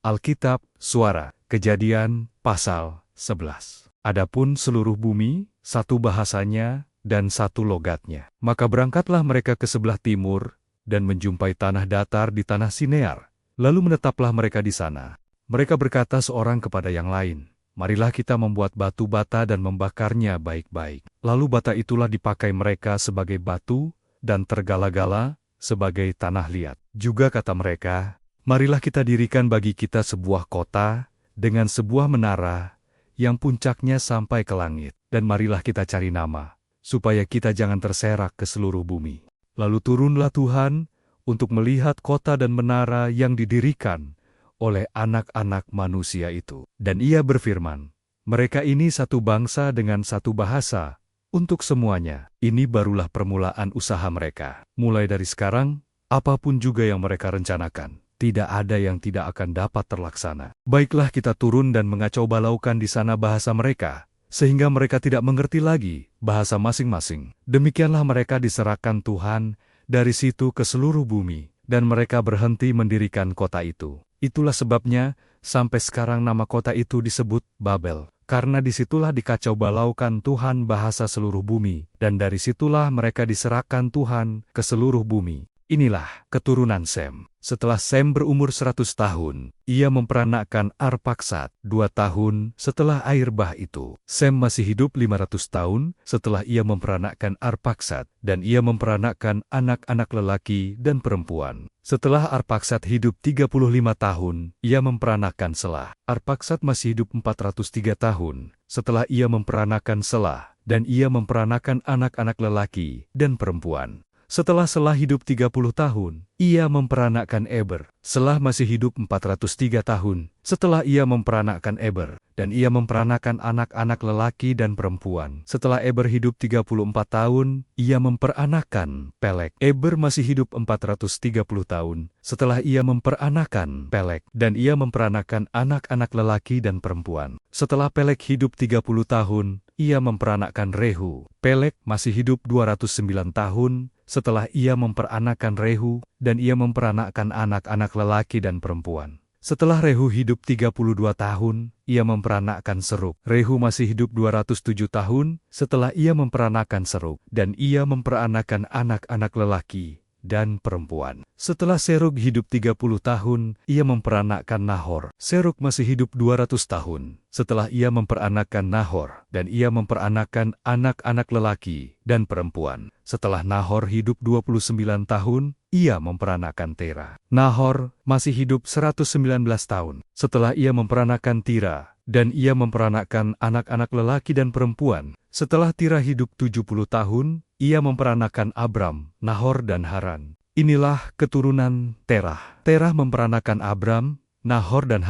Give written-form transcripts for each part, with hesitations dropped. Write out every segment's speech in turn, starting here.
Alkitab, Suara, Kejadian, pasal 11. Adapun seluruh bumi, satu bahasanya, dan satu logatnya. Maka berangkatlah mereka ke sebelah timur, dan menjumpai tanah datar di tanah Sinear. Lalu menetaplah mereka di sana. Mereka berkata seorang kepada yang lain, "Marilah kita membuat batu bata dan membakarnya baik-baik." Lalu bata itulah dipakai mereka sebagai batu, dan tergala-gala sebagai tanah liat. Juga kata mereka, "Marilah kita dirikan bagi kita sebuah kota, dengan sebuah menara, yang puncaknya sampai ke langit. Dan marilah kita cari nama, supaya kita jangan terserak ke seluruh bumi." Lalu turunlah Tuhan, untuk melihat kota dan menara yang didirikan oleh anak-anak manusia itu. Dan ia berfirman, "Mereka ini satu bangsa dengan satu bahasa, untuk semuanya. Ini barulah permulaan usaha mereka. Mulai dari sekarang, apapun juga yang mereka rencanakan, tidak ada yang tidak akan dapat terlaksana. Baiklah kita turun dan mengacau balaukan di sana bahasa mereka, sehingga mereka tidak mengerti lagi bahasa masing-masing." Demikianlah mereka diserahkan Tuhan dari situ ke seluruh bumi, dan mereka berhenti mendirikan kota itu. Itulah sebabnya, sampai sekarang nama kota itu disebut Babel, karena disitulah dikacau balaukan Tuhan bahasa seluruh bumi, dan dari situlah mereka diserahkan Tuhan ke seluruh bumi. Inilah keturunan Sem. Setelah Sem berumur 100 tahun, ia memperanakkan Arpaksad 2 tahun setelah air bah itu. Sem masih hidup 500 tahun setelah ia memperanakkan Arpaksad, dan ia memperanakkan anak-anak lelaki dan perempuan. Setelah Arpaksad hidup 35 tahun, ia memperanakkan Selah. Arpaksad masih hidup 403 tahun setelah ia memperanakkan Selah, dan ia memperanakkan anak-anak lelaki dan perempuan. Setelah Selah hidup 30 tahun, ia memperanakkan Eber. Selah masih hidup 403 tahun setelah ia memperanakkan Eber, dan ia memperanakkan anak-anak lelaki dan perempuan. Setelah Eber hidup 34 tahun, ia memperanakkan Pelek. Eber masih hidup 430 tahun setelah ia memperanakkan Pelek, dan ia memperanakkan anak-anak lelaki dan perempuan. Setelah Pelek hidup 30 tahun, ia memperanakkan Rehu. Pelek masih hidup 209 tahun setelah ia memperanakkan Rehu, dan ia memperanakkan anak-anak lelaki dan perempuan. Setelah Rehu hidup 32 tahun, ia memperanakkan Serug. Rehu masih hidup 207 tahun setelah ia memperanakkan Serug, dan ia memperanakkan anak-anak lelaki dan perempuan. Setelah Serug hidup 30 tahun, ia memperanakkan Nahor. Serug masih hidup 200 tahun setelah ia memperanakkan Nahor, dan ia memperanakkan anak-anak lelaki dan perempuan. Setelah Nahor hidup 29 tahun, ia memperanakkan Tera. Nahor masih hidup 119 tahun setelah ia memperanakkan Tira, dan ia memperanakkan anak-anak lelaki dan perempuan. Setelah Tira hidup 70 tahun, ia memperanakkan Abram, Nahor, dan Haran. Inilah keturunan Terah. Terah memperanakkan Abram, Nahor, dan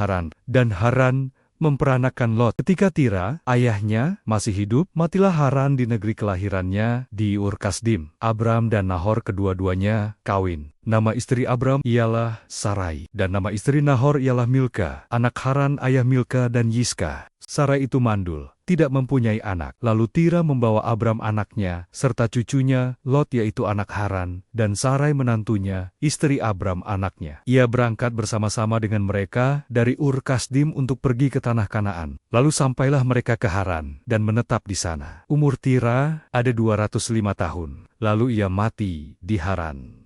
Haran memperanakkan Lot. Ketika Tira, ayahnya, masih hidup, matilah Haran di negeri kelahirannya di Ur Kasdim. Abram dan Nahor kedua-duanya kawin. Nama istri Abram ialah Sarai, dan nama istri Nahor ialah Milka. Anak Haran ayah Milka dan Yiska. Sarai itu mandul, tidak mempunyai anak. Lalu Tira membawa Abram anaknya, serta cucunya, Lot yaitu anak Haran, dan Sarai menantunya, istri Abram anaknya. Ia berangkat bersama-sama dengan mereka dari Ur Kasdim untuk pergi ke tanah Kanaan. Lalu sampailah mereka ke Haran, dan menetap di sana. Umur Tira ada 205 tahun, lalu ia mati di Haran.